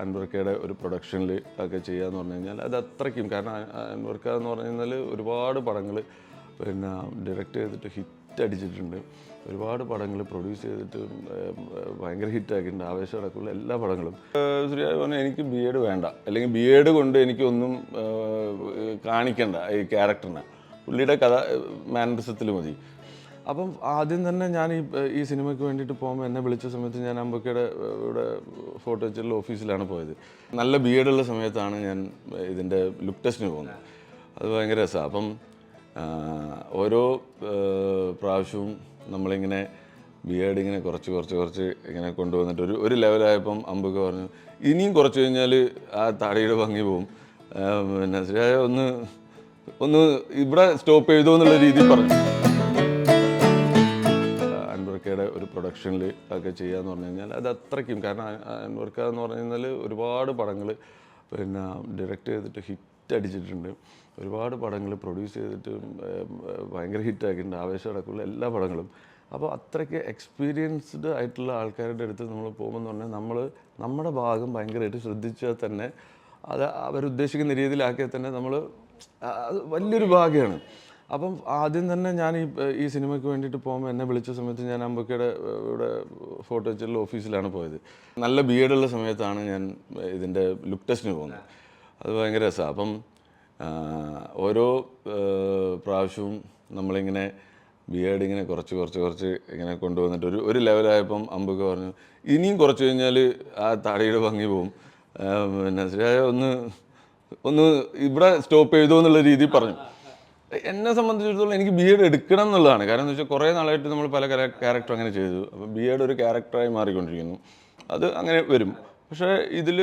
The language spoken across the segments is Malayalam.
അൻവർക്കയുടെ ഒരു പ്രൊഡക്ഷനിൽ ഒക്കെ ചെയ്യാന്ന് പറഞ്ഞു കഴിഞ്ഞാൽ അത് അത്രയ്ക്കും, കാരണം അൻവർക്ക എന്ന് പറഞ്ഞു കഴിഞ്ഞാൽ ഒരുപാട് പടങ്ങൾ പിന്നെ ഡയറക്റ്റ് ചെയ്തിട്ട് ഹിറ്റ് അടിച്ചിട്ടുണ്ട്. ഒരുപാട് പടങ്ങൾ പ്രൊഡ്യൂസ് ചെയ്തിട്ട് ഭയങ്കര ഹിറ്റാക്കിയിട്ടുണ്ട്. ആവേശം അടക്കമുള്ള എല്ലാ പടങ്ങളും. ശ്രീയായി പറഞ്ഞാൽ എനിക്ക് ബി എഡ് വേണ്ട, അല്ലെങ്കിൽ ബി എഡ് കൊണ്ട് എനിക്കൊന്നും കാണിക്കണ്ട ഈ ക്യാരക്ടറിനെ, പുള്ളിയുടെ കഥ മാനറിസത്തിൽ മതി. അപ്പം ആദ്യം തന്നെ ഞാൻ ഈ സിനിമയ്ക്ക് വേണ്ടിയിട്ട് പോകുമ്പോൾ എന്നെ വിളിച്ച സമയത്ത് ഞാൻ അമ്പക്കയുടെ ഇവിടെ ഫോട്ടോ വെച്ചുള്ള ഓഫീസിലാണ് പോയത്. നല്ല ബി എഡ് ഉള്ള സമയത്താണ് ഞാൻ ഇതിൻ്റെ ലുക്ക് ടെസ്റ്റിന് പോകുന്നത്. അത് ഭയങ്കര രസമാണ്. അപ്പം ഓരോ പ്രാവശ്യവും നമ്മളിങ്ങനെ ബി എഡ് ഇങ്ങനെ കുറച്ച് ഇങ്ങനെ കൊണ്ടുവന്നിട്ട് ഒരു ലെവലായപ്പം അമ്പക്ക പറഞ്ഞു ഇനിയും കുറച്ച് കഴിഞ്ഞാൽ ആ താടിയുടെ ഭംഗി പോവും, പിന്നെ ശരിയായ ഒന്ന് ഇവിടെ സ്റ്റോപ്പ് ചെയ്തോ എന്നുള്ള രീതിയിൽ പറഞ്ഞു. അൻവർക്കയുടെ ഒരു പ്രൊഡക്ഷനിൽ ഒക്കെ ചെയ്യാന്ന് പറഞ്ഞു കഴിഞ്ഞാൽ അത് അത്രയ്ക്കും, കാരണം അൻവർക്ക എന്ന് പറഞ്ഞു കഴിഞ്ഞാൽ ഒരുപാട് പടങ്ങൾ പിന്നെ ഡയറക്റ്റ് ചെയ്തിട്ട് ഹിറ്റ് അടിച്ചിട്ടുണ്ട്. ഒരുപാട് പടങ്ങൾ പ്രൊഡ്യൂസ് ചെയ്തിട്ട് ഭയങ്കര ഹിറ്റാക്കിയിട്ടുണ്ട്. ആവേശം അടക്കമുള്ള എല്ലാ പടങ്ങളും. അപ്പോൾ അത്രയ്ക്ക് എക്സ്പീരിയൻസ്ഡ് ആയിട്ടുള്ള ആൾക്കാരുടെ അടുത്ത് നമ്മൾ പോകുമെന്ന് പറഞ്ഞാൽ നമ്മുടെ ഭാഗം ഭയങ്കരമായിട്ട് ശ്രദ്ധിച്ചാൽ തന്നെ അത് അവരുദ്ദേശിക്കുന്ന രീതിയിലാക്കിയാൽ തന്നെ അത് വലിയൊരു ഭാഗ്യമാണ്. അപ്പം ആദ്യം തന്നെ ഞാൻ ഈ സിനിമയ്ക്ക് വേണ്ടിയിട്ട് പോകുമ്പോൾ എന്നെ വിളിച്ച സമയത്ത് ഞാൻ അമ്പക്കയുടെ ഇവിടെ ഫോട്ടോ വെച്ചുള്ള ഓഫീസിലാണ് പോയത്. നല്ല ബി എഡ് ഉള്ള സമയത്താണ് ഞാൻ ഇതിൻ്റെ ലുക്ക് ടെസ്റ്റിന് പോകുന്നത്. അത് ഭയങ്കര രസമാണ്. അപ്പം ഓരോ പ്രാവശ്യവും നമ്മളിങ്ങനെ ബി എഡ് ഇങ്ങനെ കുറച്ച് ഇങ്ങനെ കൊണ്ടുവന്നിട്ട് ഒരു ലെവലായപ്പം അമ്പക്ക പറഞ്ഞു ഇനിയും കുറച്ച് കഴിഞ്ഞാൽ ആ താടിയുടെ ഭംഗി പോവും, പിന്നെ ശരിയായ ഒന്ന് ഇവിടെ സ്റ്റോപ്പ് ചെയ്തോ എന്നുള്ള രീതിയിൽ പറഞ്ഞു. എന്നെ സംബന്ധിച്ചിടത്തോളം എനിക്ക് ബി എഡ് എടുക്കണം എന്നുള്ളതാണ്. കാരണം എന്ന് വെച്ചാൽ കുറേ നാളായിട്ട് നമ്മൾ പല ക്യാരക്ടർ അങ്ങനെ ചെയ്തു. അപ്പോൾ ബി എഡ് ഒരു ക്യാരക്ടറായി മാറിക്കൊണ്ടിരിക്കുന്നു. അത് അങ്ങനെ വരും. പക്ഷേ ഇതിൽ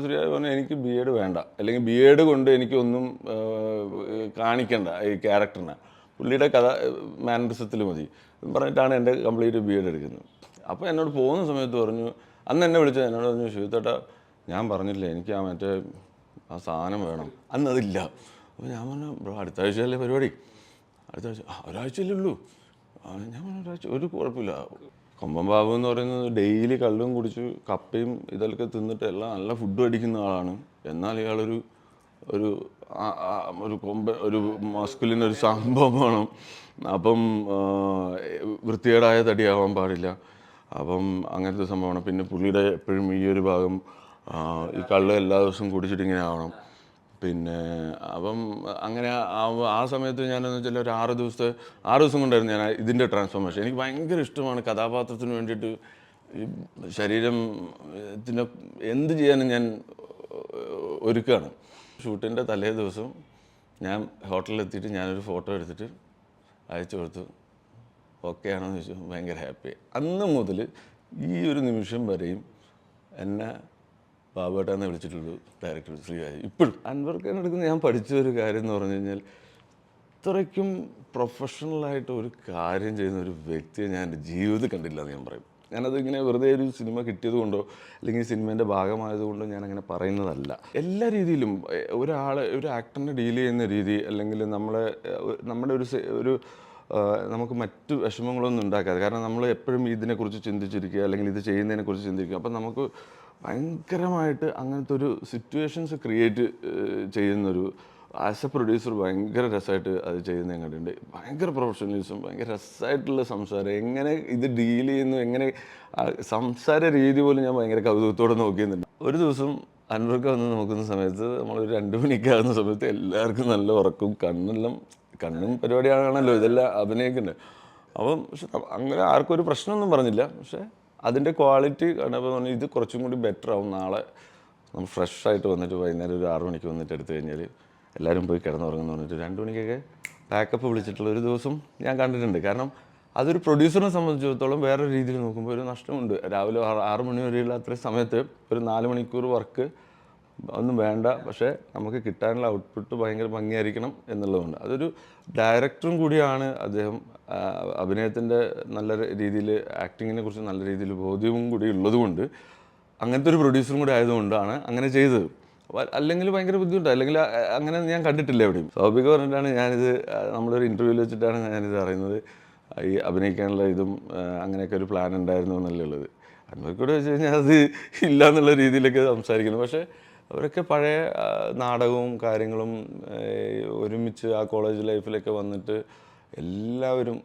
ശ്രീയായി പറഞ്ഞാൽ എനിക്ക് ബി എഡ് വേണ്ട, അല്ലെങ്കിൽ ബി എഡ് കൊണ്ട് എനിക്കൊന്നും കാണിക്കണ്ട ഈ ക്യാരക്ടറിനെ, പുള്ളിയുടെ കഥ മാനറിസത്തിൽ മതി പറഞ്ഞിട്ടാണ് എൻ്റെ കംപ്ലീറ്റ് ബി എഡ് എടുക്കുന്നത്. അപ്പോൾ എന്നോട് പോകുന്ന സമയത്ത് പറഞ്ഞു, അന്ന് എന്നെ വിളിച്ചത് എന്നോട് പറഞ്ഞു ശിവത്തേട്ടാ ഞാൻ പറഞ്ഞില്ലേ എനിക്ക് ആ സാധനം വേണം, അന്നതില്ല. അപ്പോൾ ഞാൻ പറഞ്ഞു ബ്രോ അടുത്ത ആഴ്ചയല്ലേ പരിപാടി, അടുത്ത ആഴ്ച ഒരാഴ്ചയല്ലേ ഉള്ളൂ. ഞാൻ പറഞ്ഞു ഒരാഴ്ച ഒരു കുഴപ്പമില്ല. കൊമ്പൻ ബാബു എന്ന് പറയുന്നത് ഡെയിലി കള്ളും കുടിച്ച് കപ്പയും ഇതൊക്കെ തിന്നിട്ട് എല്ലാം നല്ല ഫുഡും അടിക്കുന്ന ആളാണ്. എന്നാൽ ഇയാളൊരു ഒരു മസ്കുലിനൊരു സംഭവം വേണം. അപ്പം വൃത്തികേടായ തടിയാവാൻ പാടില്ല. അപ്പം അങ്ങനത്തെ സംഭവമാണ്. പിന്നെ പുള്ളിയുടെ എപ്പോഴും ഈ ഒരു ഭാഗം ഈ കള്ള് എല്ലാ ദിവസവും കുടിച്ചിട്ട് ഇങ്ങനെ ആവണം. പിന്നെ അപ്പം അങ്ങനെ ആ സമയത്ത് ഞാനെന്ന് വെച്ചാൽ ഒരു 6 ദിവസം കൊണ്ടായിരുന്നു ഞാൻ ഇതിൻ്റെ ട്രാൻസ്ഫോർമേഷൻ. എനിക്ക് ഭയങ്കര ഇഷ്ടമാണ് കഥാപാത്രത്തിന് വേണ്ടിയിട്ട് ഈ ശരീരത്തിന് എന്ത് ചെയ്യാനും ഞാൻ ഒരുക്കുകയാണ്. ഷൂട്ടിൻ്റെ തലേ ദിവസം ഞാൻ ഹോട്ടലിലെത്തിയിട്ട് ഞാനൊരു ഫോട്ടോ എടുത്തിട്ട് അയച്ചു കൊടുത്തു. ഓക്കെ ആണോ എന്ന് ചോദിച്ചു. ഭയങ്കര ഹാപ്പി. അന്ന് മുതൽ ഈ ഒരു നിമിഷം വരെയും എന്നെ ബാബുവേട്ടാന്ന് വിളിച്ചിട്ടുള്ളൂ ഡയറക്ടർ ശ്രീയായി. ഇപ്പോഴും അൻവർക്കനെ എടുക്കുന്ന ഞാൻ പഠിച്ച ഒരു കാര്യം എന്ന് പറഞ്ഞു കഴിഞ്ഞാൽ ഇത്രയ്ക്കും പ്രൊഫഷണലായിട്ട് ഒരു കാര്യം ചെയ്യുന്ന ഒരു വ്യക്തിയെ ഞാൻ എൻ്റെ ജീവിതത്തിൽ കണ്ടില്ല എന്ന് ഞാൻ പറയും. ഞാനത് ഇങ്ങനെ വെറുതെ ഒരു സിനിമ കിട്ടിയത് കൊണ്ടോ അല്ലെങ്കിൽ സിനിമേൻ്റെ ഭാഗമായതുകൊണ്ടോ ഞാൻ അങ്ങനെ പറയുന്നതല്ല. എല്ലാ രീതിയിലും ഒരു ആക്ടറിനെ ഡീൽ ചെയ്യുന്ന രീതി, അല്ലെങ്കിൽ നമ്മുടെ ഒരു നമുക്ക് മറ്റു വിഷമങ്ങളൊന്നും ഉണ്ടാക്കാതെ, കാരണം നമ്മൾ എപ്പോഴും ഇതിനെക്കുറിച്ച് ചിന്തിച്ചിരിക്കുക അല്ലെങ്കിൽ ഇത് ചെയ്യുന്നതിനെക്കുറിച്ച് ചിന്തിക്കുക. അപ്പം നമുക്ക് ഭയങ്കരമായിട്ട് അങ്ങനത്തെ ഒരു സിറ്റുവേഷൻസ് ക്രിയേറ്റ് ചെയ്യുന്നൊരു ആസ് എ പ്രൊഡ്യൂസർ ഭയങ്കര രസമായിട്ട് അത് ചെയ്യുന്നത് ഞാൻ കണ്ടിട്ടുണ്ട്. ഭയങ്കര പ്രൊഫഷണലിസം, ഭയങ്കര രസമായിട്ടുള്ള സംസാരം, എങ്ങനെ ഇത് ഡീൽ ചെയ്യുന്നു, എങ്ങനെ സംസാര രീതി പോലും ഞാൻ ഭയങ്കര കൗതുകത്തോടെ നോക്കിയിരുന്നുണ്ട്. ഒരു ദിവസം അൻവർക്ക വന്ന് നോക്കുന്ന സമയത്ത് നമ്മളൊരു 2 മണിക്കാകുന്ന സമയത്ത് എല്ലാവർക്കും നല്ല ഉറക്കും, കണ്ണും പരിപാടിയാണല്ലോ ഇതെല്ലാം അഭിനയിക്കുന്നുണ്ട്. അപ്പം പക്ഷെ അങ്ങനെ ആർക്കും ഒരു പ്രശ്നമൊന്നും പറഞ്ഞില്ല. പക്ഷേ അതിൻ്റെ ക്വാളിറ്റി കണ്ടപ്പോൾ പറഞ്ഞു ഇത് കുറച്ചും കൂടി ബെറ്റർ ആവും, നാളെ നമ്മൾ ഫ്രഷായിട്ട് വന്നിട്ട് വൈകുന്നേരം ഒരു 6 മണിക്ക് വന്നിട്ട് എടുത്തു കഴിഞ്ഞാൽ എല്ലാവരും പോയി കിടന്നുറങ്ങുമെന്ന് പറഞ്ഞിട്ട് 2 മണിക്കൊക്കെ പാക്കപ്പ് വിളിച്ചിട്ടുള്ള ഒരു ദിവസം ഞാൻ കണ്ടിട്ടുണ്ട്. കാരണം അതൊരു പ്രൊഡ്യൂസറിനെ സംബന്ധിച്ചിടത്തോളം വേറെ രീതിയിൽ നോക്കുമ്പോൾ ഒരു നഷ്ടമുണ്ട്. രാവിലെ 6 മണി വരെയുള്ള അത്രയും സമയത്ത് ഒരു 4 മണിക്കൂർ വർക്ക് ഒന്നും വേണ്ട, പക്ഷേ നമുക്ക് കിട്ടാനുള്ള ഔട്ട്പുട്ട് ഭയങ്കര ഭംഗിയായിരിക്കണം എന്നുള്ളതുകൊണ്ട്. അതൊരു ഡയറക്ടറും കൂടിയാണ് അദ്ദേഹം. അഭിനയത്തിൻ്റെ നല്ല രീതിയിൽ, ആക്ടിങ്ങിനെ കുറിച്ച് നല്ല രീതിയിൽ ബോധ്യവും കൂടി ഉള്ളതുകൊണ്ട്, അങ്ങനത്തെ ഒരു പ്രൊഡ്യൂസറും കൂടി ആയതുകൊണ്ടാണ് അങ്ങനെ ചെയ്തത്. അല്ലെങ്കിൽ ഭയങ്കര ബുദ്ധിമുട്ടാണ്, അല്ലെങ്കിൽ അങ്ങനെ ഞാൻ കണ്ടിട്ടില്ല എവിടെയും. സൗബിക പറഞ്ഞിട്ടാണ് ഞാനിത്, നമ്മളൊരു ഇൻ്റർവ്യൂവിൽ വെച്ചിട്ടാണ് ഞാനിത് അറിയുന്നത്. ഈ അഭിനയിക്കാനുള്ള ഇതും അങ്ങനെയൊക്കെ ഒരു പ്ലാൻ ഉണ്ടായിരുന്നു എന്നല്ലേ ഉള്ളത്. അൻവറിക്കൂടെ വെച്ച് കഴിഞ്ഞാൽ അത് ഇല്ല എന്നുള്ള രീതിയിലൊക്കെ സംസാരിക്കുന്നു. പക്ഷേ അവരൊക്കെ പഴയ നാടകവും കാര്യങ്ങളും ഒരുമിച്ച് ആ കോളേജ് ലൈഫിലൊക്കെ വന്നിട്ട് എല്ലാവരും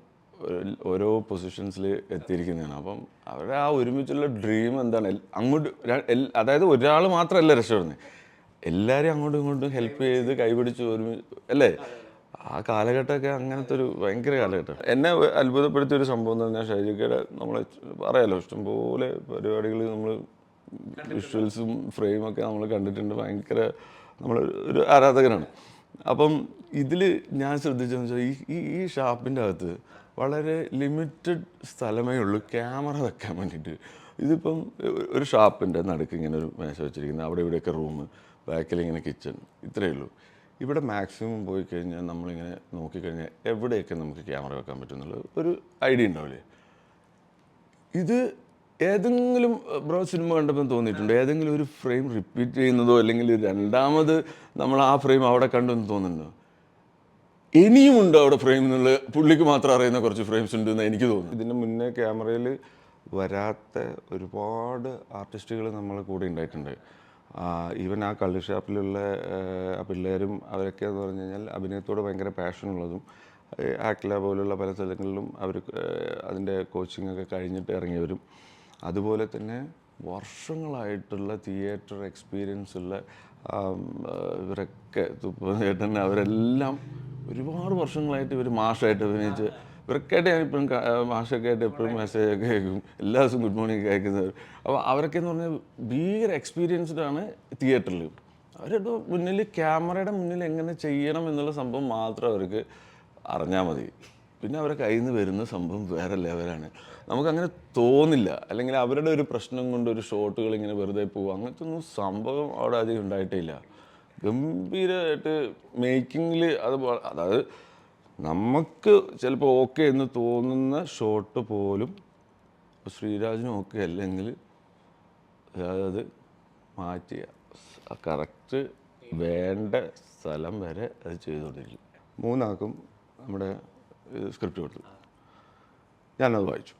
ഓരോ പൊസിഷൻസിൽ എത്തിയിരിക്കുന്നതാണ്. അപ്പം അവരുടെ ആ ഒരുമിച്ചുള്ള ഡ്രീം എന്താണ്, അങ്ങോട്ട് അതായത് ഒരാൾ മാത്രമല്ല രക്ഷപ്പെടുന്നത്, എല്ലാവരും അങ്ങോട്ടും ഇങ്ങോട്ടും ഹെൽപ്പ് ചെയ്ത് കൈപിടിച്ച് അല്ലേ? ആ കാലഘട്ടമൊക്കെ അങ്ങനത്തെ ഒരു ഭയങ്കര കാലഘട്ടം. എന്നെ അത്ഭുതപ്പെടുത്തിയ ഒരു സംഭവം എന്ന് പറഞ്ഞാൽ ഷൈജക്കയുടെ നമ്മൾ പറയാലോ ഇഷ്ടംപോലെ പരിപാടികൾ നമ്മൾ വിഷ്വൽസും ഫ്രെയിമൊക്കെ നമ്മൾ കണ്ടിട്ടുണ്ട്. ഭയങ്കര നമ്മൾ ഒരു ആരാധകനാണ്. അപ്പം ഇതിൽ ഞാൻ ശ്രദ്ധിച്ചതെന്ന് വെച്ചാൽ ഈ ഷാപ്പിൻ്റെ അകത്ത് വളരെ ലിമിറ്റഡ് സ്ഥലമേ ഉള്ളൂ ക്യാമറ വെക്കാൻ വേണ്ടിയിട്ട്. ഇതിപ്പം ഒരു ഷാപ്പിൻ്റെ നടുക്ക് ഇങ്ങനെ ഒരു മേശ വെച്ചിരിക്കുന്നത്, അവിടെ ഇവിടെയൊക്കെ റൂം, ബാക്കിൽ ഇങ്ങനെ കിച്ചൺ, ഇത്രയേ ഉള്ളൂ. ഇവിടെ മാക്സിമം പോയി കഴിഞ്ഞാൽ നമ്മളിങ്ങനെ നോക്കിക്കഴിഞ്ഞാൽ എവിടെയൊക്കെ നമുക്ക് ക്യാമറ വെക്കാൻ പറ്റുന്നുള്ള ഒരു ഐഡിയ ഉണ്ടാവില്ലേ? ഇത് ഏതെങ്കിലും ബ്രോ സിനിമ കണ്ടപ്പോൾ തോന്നിയിട്ടുണ്ട് ഏതെങ്കിലും ഒരു ഫ്രെയിം റിപ്പീറ്റ് ചെയ്യുന്നതോ അല്ലെങ്കിൽ രണ്ടാമത് നമ്മൾ ആ ഫ്രെയിം അവിടെ കണ്ടെന്ന് തോന്നുന്നുണ്ടോ? ഇനിയുമുണ്ടോ അവിടെ ഫ്രെയിം എന്നുള്ള പുള്ളിക്ക് മാത്രം അറിയുന്ന കുറച്ച് ഫ്രെയിംസ് ഉണ്ടെന്ന് എനിക്ക് തോന്നുന്നു. ഇതിന് മുന്നേ ക്യാമറയിൽ വരാത്ത ഒരുപാട് ആർട്ടിസ്റ്റുകൾ നമ്മളെ കൂടെ ഉണ്ടായിട്ടുണ്ട്. ഈവൻ ആ കള്ളി ഷാപ്പിലുള്ള പിള്ളേരും അവരൊക്കെ എന്ന് പറഞ്ഞു കഴിഞ്ഞാൽ അഭിനയത്തോട് ഭയങ്കര പാഷനുള്ളതും ആക്ല പോലുള്ള പല സ്ഥലങ്ങളിലും അവർ അതിൻ്റെ കോച്ചിങ്ങൊക്കെ കഴിഞ്ഞിട്ട് ഇറങ്ങിയവരും, അതുപോലെ തന്നെ വർഷങ്ങളായിട്ടുള്ള തിയേറ്റർ എക്സ്പീരിയൻസ് ഉള്ള ഇവരൊക്കെ തുപ്പേട്ടൻ അവരെല്ലാം ഒരുപാട് വർഷങ്ങളായിട്ട് ഇവർ മാഷായിട്ട് അഭിനയിച്ച് ഇവർക്കായിട്ട് ഞാനിപ്പോഴും മാഷൊക്കെ ആയിട്ട് എപ്പോഴും മെസ്സേജൊക്കെ കേൾക്കും, എല്ലാ ദിവസവും ഗുഡ് മോർണിംഗ് കേൾക്കുന്നവർ. അപ്പോൾ അവരൊക്കെ എന്ന് പറഞ്ഞാൽ ഭീകര എക്സ്പീരിയൻസ്ഡ് ആണ് തിയേറ്ററിൽ. അവരുടെ മുന്നിൽ ക്യാമറയുടെ മുന്നിൽ എങ്ങനെ ചെയ്യണം എന്നുള്ള സംഭവം മാത്രം അവർക്ക് അറിഞ്ഞാൽ മതി. പിന്നെ അവരുടെ കയ്യിൽ നിന്ന് വരുന്ന സംഭവം വേറെ ലെവലാണ്. നമുക്കങ്ങനെ തോന്നില്ല, അല്ലെങ്കിൽ അവരുടെ ഒരു പ്രശ്നം കൊണ്ട് ഒരു ഷോട്ടുകൾ ഇങ്ങനെ വെറുതെ പോകും, അങ്ങനത്തെ ഒന്നും സംഭവം അവിടെ അധികം ഉണ്ടായിട്ടില്ല. ഗംഭീരമായിട്ട് മേക്കിങ്ങിൽ അതായത് നമുക്ക് ചിലപ്പോൾ ഓക്കെ എന്ന് തോന്നുന്ന ഷോട്ട് പോലും ശ്രീരാജിനും ഓക്കെ അല്ലെങ്കിൽ അത് മാറ്റി കറക്റ്റ് വേണ്ട സ്ഥലം വരെ അത് ചെയ്തുകൊണ്ടിരിക്കും. മൂന്നാൾക്കും നമ്മുടെ സ്ക്രിപ്റ്റ് കൊടുത്തു. ഞാനത് വായിച്ചു.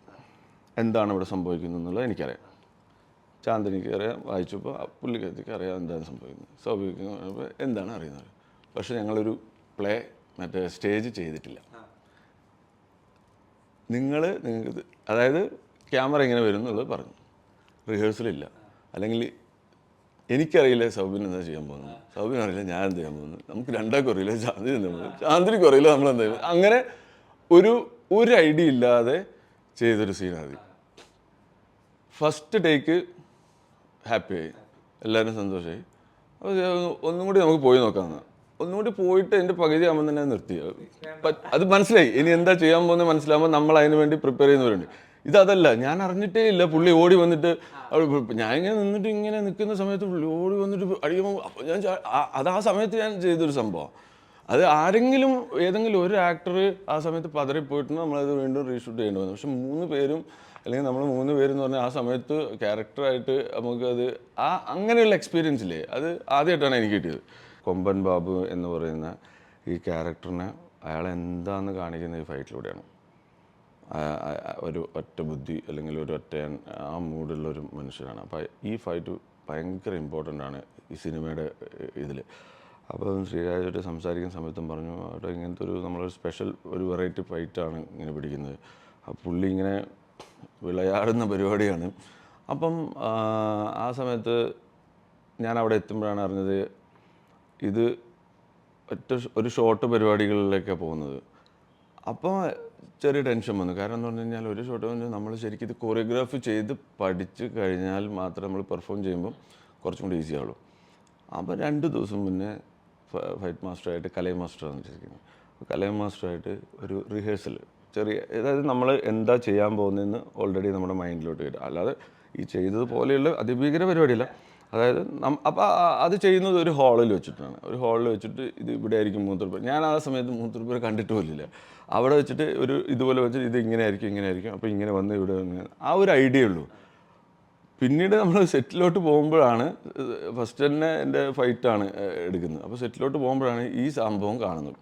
എന്താണ് ഇവിടെ സംഭവിക്കുന്നത് എന്നുള്ളത് എനിക്കറിയാം. ചാന്ദിനിക്ക് അറിയാം, വായിച്ചപ്പോൾ പുള്ളിക്കത്തിക്ക് അറിയാം എന്താണ് സംഭവിക്കുന്നത്. സൗഭിക്ക് എന്താണ് അറിയുന്നത്. പക്ഷെ ഞങ്ങളൊരു പ്ലേ മറ്റേ സ്റ്റേജ് ചെയ്തിട്ടില്ല. നിങ്ങൾക്ക് അതായത് ക്യാമറ ഇങ്ങനെ വരും എന്നുള്ളത് പറഞ്ഞു, റിഹേഴ്സലില്ല. അല്ലെങ്കിൽ എനിക്കറിയില്ല സൗബിൻ എന്താ ചെയ്യാൻ പോകുന്നത്, സൗബിൻ അറിയില്ല ഞാൻ എന്ത് ചെയ്യാൻ പോകുന്നത്, നമുക്ക് രണ്ടാൾക്കും അറിയില്ല ചാന്ദിനി എന്താ പോകുന്നത്, ചാന്ദിനിക്കും അറിയില്ല നമ്മൾ എന്താ ചെയ്യുന്നത്. അങ്ങനെ ഒരു ഐഡിയ ഇല്ലാതെ ചെയ്തൊരു സീനാണ്. ഫസ്റ്റ് ടേക്ക് ഹാപ്പിയായി, എല്ലാവരും സന്തോഷമായി. അപ്പോൾ ഒന്നും കൂടി നമുക്ക് പോയി നോക്കാമെന്ന്. ഒന്നും കൂടി പോയിട്ട് എൻ്റെ പകുതി ആകുമ്പോൾ തന്നെ നിർത്തി. അത് മനസ്സിലായി ഇനി എന്താ ചെയ്യാൻ പോകുന്നത് മനസ്സിലാകുമ്പോൾ നമ്മൾ അതിന് വേണ്ടി പ്രിപ്പയർ ചെയ്യുന്നവരുണ്ട്. ഇതല്ല, ഞാൻ അറിഞ്ഞിട്ടേ ഇല്ല. പുള്ളി ഓടി വന്നിട്ട് ഞാൻ ഇങ്ങനെ നിന്നിട്ട് ഇങ്ങനെ നിൽക്കുന്ന സമയത്ത് പുള്ളി ഓടി വന്നിട്ട് അടിക്കുമ്പോൾ അപ്പോൾ ഞാൻ അത് ആ സമയത്ത് ഞാൻ ചെയ്തൊരു സംഭവം. അത് ആരെങ്കിലും ഏതെങ്കിലും ഒരു ആക്ടർ ആ സമയത്ത് പതറിപ്പോയിട്ടുണ്ട്, നമ്മളത് വീണ്ടും റീഷൂട്ട് ചെയ്യേണ്ടി വന്നു. പക്ഷെ 3 പേരും അല്ലെങ്കിൽ നമ്മൾ 3 പേരെന്ന് പറഞ്ഞാൽ ആ സമയത്ത് ക്യാരക്ടറായിട്ട് നമുക്കത് അങ്ങനെയുള്ള എക്സ്പീരിയൻസ് ഇല്ലേ, അത് ആദ്യമായിട്ടാണ് എനിക്ക് കിട്ടിയത്. കൊമ്പൻ ബാബു എന്ന് പറയുന്ന ഈ ക്യാരക്ടറിനെ അയാൾ എന്താണെന്ന് കാണിക്കുന്ന ഈ ഫൈറ്റിലൂടെയാണ്. ഒരു ഒറ്റ ബുദ്ധി അല്ലെങ്കിൽ ഒരു ഒറ്റ ആ മൂടുള്ളൊരു മനുഷ്യനാണ്. അപ്പോൾ ഈ ഫൈറ്റ് ഭയങ്കര ഇമ്പോർട്ടൻ്റ് ആണ് ഈ സിനിമയുടെ ഇതിൽ. അപ്പോൾ ശ്രീരാജായിട്ട് സംസാരിക്കുന്ന സമയത്തും പറഞ്ഞു അവിടെ ഇങ്ങനത്തെ നമ്മളൊരു സ്പെഷ്യൽ ഒരു വെറൈറ്റി ഫൈറ്റാണ് ഇങ്ങനെ പിടിക്കുന്നത്. ആ പുള്ളി ഇങ്ങനെ വിളയാടുന്ന പരിപാടിയാണ്. അപ്പം ആ സമയത്ത് ഞാൻ അവിടെ എത്തുമ്പോഴാണ് അറിഞ്ഞത് ഇത് ഒരു ഷോർട്ട് പരിപാടികളിലേക്കാണ് പോകുന്നത്. അപ്പോൾ ചെറിയ ടെൻഷൻ വന്നു. കാരണം എന്ന് പറഞ്ഞു കഴിഞ്ഞാൽ ഒരു ഷോട്ട് പറഞ്ഞാൽ നമ്മൾ ശരിക്കും ഇത് കൊറിയോഗ്രാഫി ചെയ്ത് പഠിച്ച് കഴിഞ്ഞാൽ മാത്രം നമ്മൾ പെർഫോം ചെയ്യുമ്പം കുറച്ചും കൂടി ഈസി ആവുള്ളൂ. അപ്പോൾ 2 ദിവസം മുന്നേ ഫൈറ്റ് മാസ്റ്ററായിട്ട് കലൈ മാസ്റ്ററാണ് വെച്ചിരിക്കുന്നത്. കലൈ മാസ്റ്ററായിട്ട് ഒരു റിഹേഴ്സൽ ചെറിയ, അതായത് നമ്മൾ എന്താ ചെയ്യാൻ പോകുന്നതെന്ന് ഓൾറെഡി നമ്മുടെ മൈൻഡിലോട്ട് വരും. അല്ലാതെ ഈ ചെയ്തതുപോലെയുള്ള അതിഭീകര പരിപാടിയല്ല. അതായത് അപ്പോൾ അത് ചെയ്യുന്നത് ഒരു ഹാളിൽ വെച്ചിട്ടാണ്. ഒരു ഹാളിൽ വെച്ചിട്ട് ഇത് ഇവിടെ ആയിരിക്കും മൂത്രപ്പുര. ഞാൻ ആ സമയത്ത് മൂത്രപ്പുര കണ്ടിട്ട് പോലില്ല. അവിടെ വെച്ചിട്ട് ഒരു ഇതുപോലെ വെച്ചിട്ട് ഇത് ഇങ്ങനെ ആയിരിക്കും. അപ്പോൾ ഇങ്ങനെ വന്ന് ഇവിടെ ആ ഒരു ഐഡിയ ഉള്ളൂ. പിന്നീട് നമ്മൾ സെറ്റിലോട്ട് പോകുമ്പോഴാണ് ഫസ്റ്റ് തന്നെ എൻ്റെ ഫൈറ്റാണ് എടുക്കുന്നത്. അപ്പോൾ സെറ്റിലോട്ട് പോകുമ്പോഴാണ് ഈ സംഭവം കാണുന്നത്.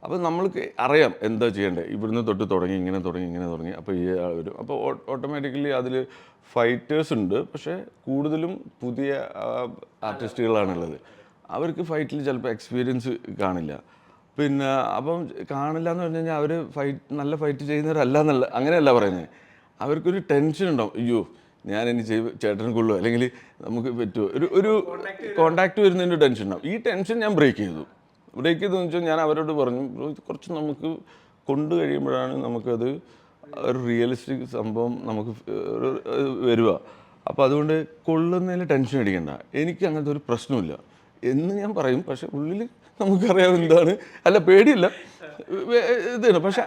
അപ്പോൾ നമ്മൾക്ക് അറിയാം എന്താ ചെയ്യേണ്ടത്. ഇവിടുന്ന് തൊട്ട് തുടങ്ങി ഇങ്ങനെ തുടങ്ങി അപ്പോൾ ഈ വരും. അപ്പോൾ ഓട്ടോമാറ്റിക്കലി അതിൽ ഫൈറ്റേഴ്സ് ഉണ്ട്, പക്ഷേ കൂടുതലും പുതിയ ആർട്ടിസ്റ്റുകളാണുള്ളത്. അവർക്ക് ഫൈറ്റിൽ ചിലപ്പോൾ എക്സ്പീരിയൻസ് കാണില്ല. പിന്നെ അപ്പം കാണില്ല എന്ന് പറഞ്ഞു കഴിഞ്ഞാൽ അവർ നല്ല ഫൈറ്റ് ചെയ്യുന്നവരല്ല എന്നല്ല, അങ്ങനെയല്ല പറയുന്നത്. അവർക്കൊരു ടെൻഷൻ ഉണ്ടാവും, അയ്യോ ഞാൻ ഇനി ചേട്ടന് കൊള്ളുമോ, അല്ലെങ്കിൽ നമുക്ക് പറ്റുമോ, ഒരു കോണ്ടാക്ട് വരുന്നതിൻ്റെ ടെൻഷൻ ഉണ്ടാവും. ഈ ടെൻഷൻ ഞാൻ ബ്രേക്ക് ചെയ്തെന്ന് വെച്ചാൽ ഞാൻ അവരോട് പറഞ്ഞു, കുറച്ച് നമുക്ക് കൊണ്ടു കഴിയുമ്പോഴാണ് നമുക്കത് ഒരു റിയലിസ്റ്റിക് സംഭവം നമുക്ക് വരിക. അപ്പോൾ അതുകൊണ്ട് കൊള്ളുന്നതിൽ ടെൻഷൻ അടിക്കണ്ട, എനിക്ക് അങ്ങനത്തെ ഒരു പ്രശ്നമില്ല എന്ന് ഞാൻ പറയും. പക്ഷെ ഉള്ളിൽ നമുക്കറിയാം എന്താണ്, അല്ല പേടിയില്ല ഇതാണ്. പക്ഷെ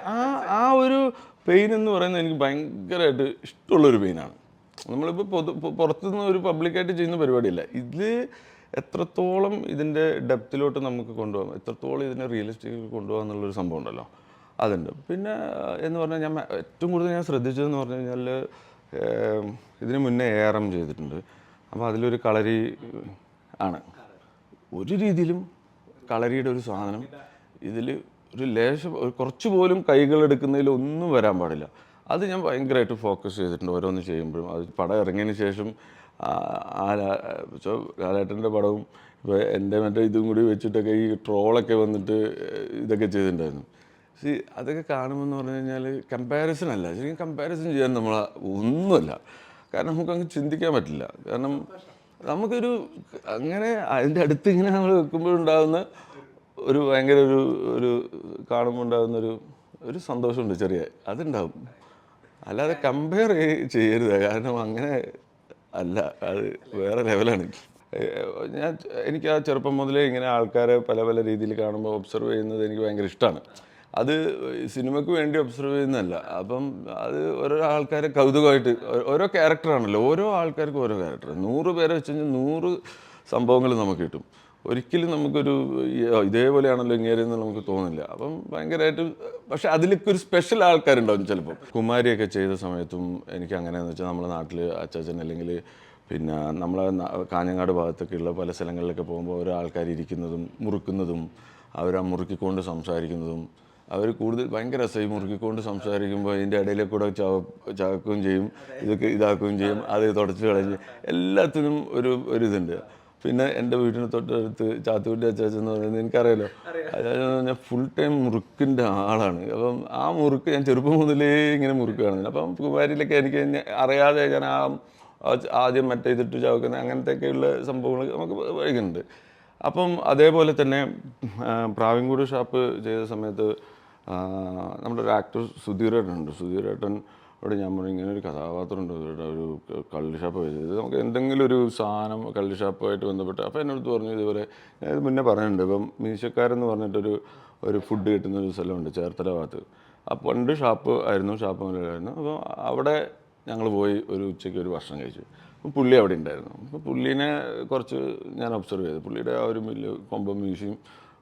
ആ ഒരു പെയിൻ എന്ന് പറയുന്നത് എനിക്ക് ഭയങ്കരമായിട്ട് ഇഷ്ടമുള്ളൊരു പെയിനാണ്. നമ്മളിപ്പോൾ പുറത്തുനിന്ന് ഒരു പബ്ലിക്കായിട്ട് ചെയ്യുന്ന പരിപാടിയല്ല. ഇതിൽ എത്രത്തോളം ഇതിൻ്റെ ഡെപ്തിലോട്ട് നമുക്ക് കൊണ്ടുപോകാം, എത്രത്തോളം ഇതിനെ റിയലിസ്റ്റിക്കിൽ കൊണ്ടുപോകാം എന്നുള്ളൊരു സംഭവം ഉണ്ടല്ലോ, അതുണ്ട്. പിന്നെ എന്ന് പറഞ്ഞാൽ ഞാൻ ഏറ്റവും കൂടുതൽ ഞാൻ ശ്രദ്ധിച്ചതെന്ന് പറഞ്ഞു കഴിഞ്ഞാൽ, ഇതിന് മുന്നേ ARM ചെയ്തിട്ടുണ്ട്. അപ്പോൾ അതിലൊരു കളരി ആണ്. ഒരു രീതിയിലും കളരിയുടെ ഒരു സാധനം ഇതിൽ ഒരു ലേശം കുറച്ച് പോലും കൈകളെടുക്കുന്നതിൽ ഒന്നും വരാൻ പാടില്ല. അത് ഞാൻ ഭയങ്കരമായിട്ട് ഫോക്കസ് ചെയ്തിട്ടുണ്ട് ഓരോന്ന് ചെയ്യുമ്പോഴും. അത് പടം ഇറങ്ങിയതിന് ശേഷം ലാലേട്ടൻ്റെ പടവും ഇപ്പോൾ എൻ്റെ മറ്റേ ഇതും കൂടി വെച്ചിട്ടൊക്കെ ഈ ട്രോളൊക്കെ വന്നിട്ട് ഇതൊക്കെ ചെയ്തിട്ടുണ്ടായിരുന്നു. അതൊക്കെ കാണുമെന്ന് പറഞ്ഞു കഴിഞ്ഞാൽ കമ്പാരിസൺ അല്ല, ശരിക്കും കമ്പാരിസൺ ചെയ്യാൻ നമ്മൾ ഒന്നുമല്ല. കാരണം നമുക്കങ്ങ് ചിന്തിക്കാൻ പറ്റില്ല. കാരണം നമുക്കൊരു അങ്ങനെ അതിൻ്റെ അടുത്ത് ഇങ്ങനെ നമ്മൾ വെക്കുമ്പോഴുണ്ടാകുന്ന ഒരു ഭയങ്കര ഒരു കാണുമ്പോൾ ഉണ്ടാകുന്നൊരു സന്തോഷമുണ്ട്, ചെറിയ അതുണ്ടാവും. അല്ലാതെ കമ്പയർ ചെയ്യരുത്, കാരണം അങ്ങനെ അല്ല, അത് വേറെ ലെവലാണ്. എനിക്ക് ആ ചെറുപ്പം മുതലേ ഇങ്ങനെ ആൾക്കാരെ പല പല രീതിയിൽ കാണുമ്പോൾ ഒബ്സർവ് ചെയ്യുന്നത് എനിക്ക് ഭയങ്കര ഇഷ്ടമാണ്. അത് സിനിമയ്ക്ക് വേണ്ടി ഒബ്സർവ് ചെയ്യുന്നതല്ല. അപ്പം അത് ഓരോ ആൾക്കാരെ കൗതുകമായിട്ട്, ഓരോ ക്യാരക്ടറാണല്ലോ, ഓരോ ആൾക്കാർക്കും ഓരോ ക്യാരക്ടർ. 100 പേരെ വെച്ച് കഴിഞ്ഞാൽ 100 സംഭവങ്ങൾ നമുക്ക് കിട്ടും. ഒരിക്കലും നമുക്കൊരു ഇതേപോലെയാണല്ലോ ഇങ്ങേരെന്ന് നമുക്ക് തോന്നില്ല. അപ്പം ഭയങ്കരമായിട്ട്, പക്ഷെ അതിലൊക്കെ ഒരു സ്പെഷ്യൽ ആൾക്കാരുണ്ടാവും ചിലപ്പോൾ. കുമാരിയൊക്കെ ചെയ്ത സമയത്തും എനിക്ക് അങ്ങനെയാണെന്ന് വെച്ചാൽ, നമ്മുടെ നാട്ടിൽ അച്ചാച്ചൻ അല്ലെങ്കിൽ പിന്നെ നമ്മളെ കാഞ്ഞങ്ങാട് ഭാഗത്തൊക്കെയുള്ള പല സ്ഥലങ്ങളിലൊക്കെ പോകുമ്പോൾ ഓരോ ആൾക്കാർ ഇരിക്കുന്നതും മുറുക്കുന്നതും അവരാ മുറുക്കിക്കൊണ്ട് സംസാരിക്കുന്നതും, അവർ കൂടുതൽ ഭയങ്കര രസമായി മുറുക്കിക്കൊണ്ട് സംസാരിക്കുമ്പോൾ അതിൻ്റെ ഇടയിലെ കൂടെ ചാക്കുകയും ചെയ്യും, ഇതൊക്കെ ഇതാക്കുകയും ചെയ്യും, അത് തുടച്ച് കളഞ്ഞ് എല്ലാത്തിനും ഒരിതുണ്ട്. പിന്നെ എൻ്റെ വീടിന് തൊട്ടടുത്ത് ചാത്തുകുട്ടി അച്ചാച്ചൻ എന്ന് പറയുന്നത് എനിക്കറിയാലോ, അച്ചാച്ചൻ എന്ന് പറഞ്ഞാൽ ഫുൾ ടൈം മുറുക്കിൻ്റെ ആളാണ്. അപ്പം ആ മുറുക്ക് ഞാൻ ചെറുപ്പം മുതലേ ഇങ്ങനെ മുറുക്ക് കാണുന്നില്ല. അപ്പം കുമാരിയിലൊക്കെ എനിക്ക് അറിയാതെ ഞാൻ ആദ്യം മറ്റേ ഇതിട്ട് ചാവക്കുന്ന അങ്ങനത്തെയൊക്കെയുള്ള സംഭവങ്ങൾ നമുക്ക് വൈകുന്നുണ്ട്. അപ്പം അതേപോലെ തന്നെ പ്രാവിൻകൂട് ഷാപ്പ് ചെയ്ത സമയത്ത് നമ്മുടെ ഒരു ആക്ടർ സുധീരേട്ടനോട് ഞാൻ പറഞ്ഞു, ഇങ്ങനെ ഒരു കഥാപാത്രം ഉണ്ട്, ഒരു കള്ള് ഷാപ്പ് ചെയ്തത്, നമുക്ക് എന്തെങ്കിലും ഒരു സാധനം കള്ള് ഷാപ്പുമായിട്ട് ബന്ധപ്പെട്ട്. അപ്പോൾ എന്നോട് പറഞ്ഞു, ഇതുപോലെ ഞാൻ ഇത് മുന്നേ പറഞ്ഞിട്ടുണ്ട്, ഇപ്പം മീശക്കാരെന്ന് പറഞ്ഞിട്ടൊരു ഫുഡ് കിട്ടുന്നൊരു സ്ഥലമുണ്ട് ചേർത്തല ഭാഗത്ത്. അപ്പോൾ പണ്ട് ഷാപ്പ് മുതലായിരുന്നു. അപ്പോൾ അവിടെ ഞങ്ങൾ പോയി ഒരു ഉച്ചയ്ക്ക് ഒരു ഭക്ഷണം കഴിച്ചു. അപ്പോൾ പുള്ളി അവിടെ ഉണ്ടായിരുന്നു. അപ്പോൾ പുള്ളീനെ കുറച്ച് ഞാൻ ഒബ്സർവ് ചെയ്തു. പുള്ളിയുടെ ആ ഒരു കൊമ്പം വീശിയും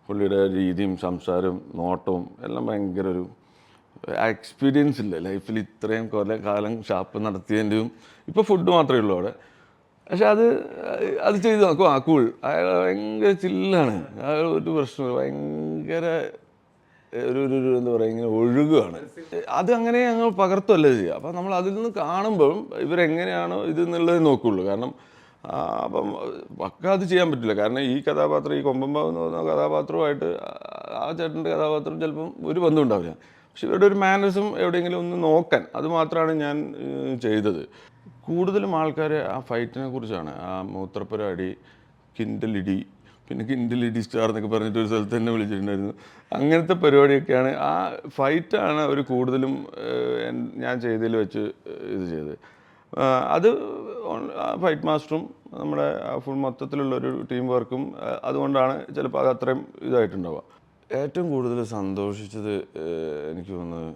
പുള്ളിയുടെ രീതിയും സംസാരവും നോട്ടവും എല്ലാം ഭയങ്കര ഒരു എക്സ്പീരിയൻസ് ഇല്ല ലൈഫിൽ. ഇത്രയും കാലം ഷാപ്പ് നടത്തിയതിൻ്റെയും ഇപ്പോൾ ഫുഡ് മാത്രമേ ഉള്ളൂ അവിടെ. പക്ഷെ അത് ചെയ്ത് നോക്കും, കൂൾ. അയാൾ ഭയങ്കര ചില്ലാണ്, അയാൾ ഒരു പ്രശ്നമില്ല, ഭയങ്കര ഒരു എന്താ പറയുക, ഇങ്ങനെ ഒഴുകുകയാണ്. അത് അങ്ങനെ ഞങ്ങൾ പകർത്തുമല്ല ചെയ്യുക. അപ്പം നമ്മൾ അതിൽ നിന്ന് കാണുമ്പം ഇവരെങ്ങനെയാണോ ഇതെന്നുള്ളത് നോക്കുള്ളൂ. കാരണം അപ്പം പക്ക അത് ചെയ്യാൻ പറ്റില്ല. കാരണം ഈ കഥാപാത്രം, ഈ കൊമ്പമ്പാവ് എന്ന് പറയുന്ന കഥാപാത്രവുമായിട്ട് ആ ചേട്ടൻ്റെ കഥാപാത്രം ചിലപ്പം ഒരു ബന്ധം ഉണ്ടാവില്ല. പക്ഷെ ഇവരുടെ ഒരു മാനറിസം എവിടെയെങ്കിലും ഒന്ന് നോക്കാൻ, അത് മാത്രമാണ് ഞാൻ ചെയ്തത്. കൂടുതലും ആൾക്കാർ ആ ഫൈറ്റിനെ കുറിച്ചാണ്, ആ മൂത്രപ്പുര അടി, കിൻഡലിടി, പിന്നെ കിൻഡലിടി സ്റ്റാർ എന്നൊക്കെ പറഞ്ഞിട്ട് ഒരു സ്ഥലത്ത് തന്നെ വിളിച്ചിട്ടുണ്ടായിരുന്നു. അങ്ങനത്തെ പരിപാടിയൊക്കെയാണ്, ആ ഫൈറ്റാണ് അവർ കൂടുതലും ഞാൻ ചെയ്തതിൽ വെച്ച് ഇത് ചെയ്തത്. അത് ഫൈറ്റ് മാസ്റ്ററും നമ്മുടെ ഫുൾ മൊത്തത്തിലുള്ളൊരു ടീം വർക്കും അതുകൊണ്ടാണ് ചിലപ്പോൾ അത് അത്രയും ഇതായിട്ടുണ്ടാവുക. ഏറ്റവും കൂടുതൽ സന്തോഷിച്ചത് എനിക്ക് തോന്നുന്നത്,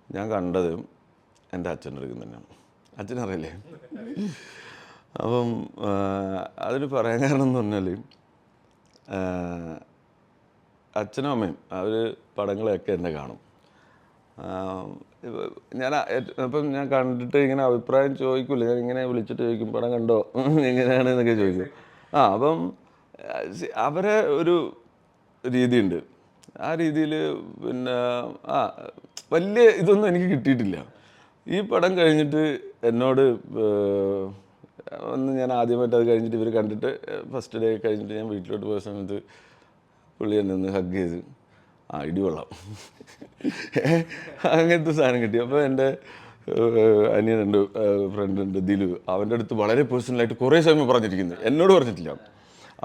ഞാൻ കണ്ടത് എൻ്റെ അച്ഛൻ്റെ അടുത്ത് തന്നെയാണ്. അച്ഛനറിയില്ലേ? അപ്പം അതിന് പറയാൻ കാരണം എന്ന് പറഞ്ഞാൽ, അച്ഛനും അമ്മയും അവർ പടങ്ങളെയൊക്കെ എന്നെ കാണും. ഞാൻ കണ്ടിട്ട് ഇങ്ങനെ അഭിപ്രായം ചോദിക്കില്ല, ഞാൻ ഇങ്ങനെ വിളിച്ചിട്ട് ചോദിക്കും, പടം കണ്ടോ, എങ്ങനെയാണ് എന്നൊക്കെ ചോദിക്കും. അപ്പം അവരെ ഒരു രീതിയുണ്ട്, ആ രീതിയിൽ പിന്നെ ആ വലിയ ഇതൊന്നും എനിക്ക് കിട്ടിയിട്ടില്ല. ഈ പടം കഴിഞ്ഞിട്ട് എന്നോട് ഒന്ന് ഞാൻ ആദ്യമായിട്ട് അത് കഴിഞ്ഞിട്ട് ഇവർ കണ്ടിട്ട് ഫസ്റ്റ് ഡേ കഴിഞ്ഞിട്ട് ഞാൻ വീട്ടിലോട്ട് പോയ സമയത്ത് പുള്ളി എന്നെ ഒന്ന് ഹഗ് ചെയ്ത് ഇടി കൊള്ളാം അങ്ങനത്തെ സാധനം കിട്ടി. അപ്പോൾ എൻ്റെ അനിയനുണ്ട്, ഫ്രണ്ടുണ്ട് ദിലു, അവൻ്റെ അടുത്ത് വളരെ പേഴ്സണലായിട്ട് കുറേ സമയം പറഞ്ഞിരിക്കുന്നത്, എന്നോട് പറഞ്ഞിട്ടില്ല.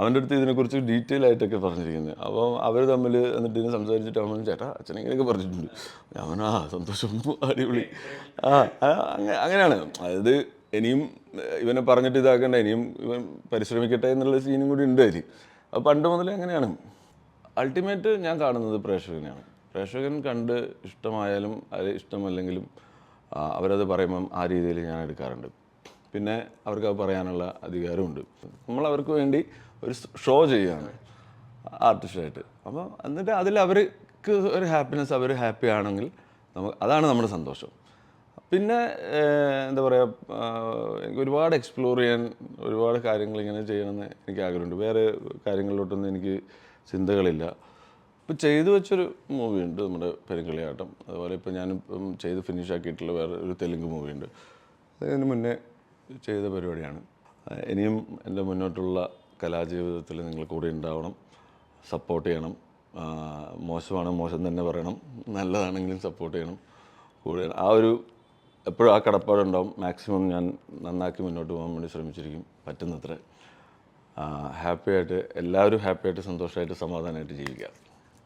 അവൻ്റെ അടുത്ത് ഇതിനെക്കുറിച്ച് ഡീറ്റെയിൽ ആയിട്ടൊക്കെ പറഞ്ഞിരിക്കുന്നത്. അപ്പോൾ അവർ തമ്മിൽ എന്നിട്ട് ഇതിനെ സംസാരിച്ചിട്ട് അവൻ ചേട്ടാ അച്ഛൻ ഇങ്ങനെയൊക്കെ പറഞ്ഞിട്ടുണ്ട്. അവൻ സന്തോഷം അടിപൊളി അങ്ങനെയാണ്. അതായത് ഇനിയും ഇവനെ പറഞ്ഞിട്ട് ഇതാക്കണ്ട, ഇനിയും ഇവൻ പരിശ്രമിക്കട്ടെ എന്നുള്ള സീനും കൂടി ഉണ്ട് അതിൽ. അപ്പോൾ പണ്ട് മുതലേ അങ്ങനെയാണ്. അൾട്ടിമേറ്റ് ഞാൻ കാണുന്നത് പ്രേക്ഷകനെയാണ്. പ്രേക്ഷകൻ കണ്ട് ഇഷ്ടമായാലും അത് ഇഷ്ടമല്ലെങ്കിലും അവരത് പറയുമ്പം ആ രീതിയിൽ ഞാൻ എടുക്കാറുണ്ട്. പിന്നെ അവർക്ക് അത് പറയാനുള്ള അധികാരമുണ്ട്. നമ്മൾ അവർക്ക് വേണ്ടി ഒരു ഷോ ചെയ്യുകയാണ് ആർട്ടിസ്റ്റായിട്ട്. അപ്പോൾ എന്നിട്ട് അതിൽ അവർക്ക് ഒരു ഹാപ്പിനെസ്, അവർ ഹാപ്പി ആണെങ്കിൽ അതാണ് നമ്മുടെ സന്തോഷം. പിന്നെ എന്താ പറയുക, എനിക്ക് ഒരുപാട് എക്സ്പ്ലോർ ചെയ്യാൻ, ഒരുപാട് കാര്യങ്ങൾ ഇങ്ങനെ ചെയ്യണമെന്ന് എനിക്ക് ആഗ്രഹമുണ്ട്. വേറെ കാര്യങ്ങളിലോട്ടൊന്നും എനിക്ക് ചിന്തകളില്ല. ഇപ്പോൾ ചെയ്തു വെച്ചൊരു മൂവിയുണ്ട് നമ്മുടെ പെരുങ്കളിയാട്ടം. അതുപോലെ ഇപ്പോൾ ഞാനിപ്പം ചെയ്ത് ഫിനിഷ് ആക്കിയിട്ടുള്ള വേറെ ഒരു തെലുങ്ക് മൂവിയുണ്ട്. അതിന് മുന്നേ ചെയ്ത പരിപാടിയാണ്. ഇനിയും എൻ്റെ മുന്നോട്ടുള്ള കലാജീവിതത്തിൽ നിങ്ങൾ കൂടെ ഉണ്ടാവണം, സപ്പോർട്ട് ചെയ്യണം. മോശമാണ് മോശം തന്നെ പറയണം, നല്ലതാണെങ്കിലും സപ്പോർട്ട് ചെയ്യണം, കൂടെ ആ ഒരു എപ്പോഴും ആ കടപ്പാടുണ്ടാവും. മാക്സിമം ഞാൻ നന്നാക്കി മുന്നോട്ട് പോകാൻ വേണ്ടി ശ്രമിച്ചിരിക്കും പറ്റുന്നത്ര. ഹാപ്പിയായിട്ട് എല്ലാവരും ഹാപ്പിയായിട്ട് സന്തോഷമായിട്ട് സമാധാനമായിട്ട് ജീവിക്കുക.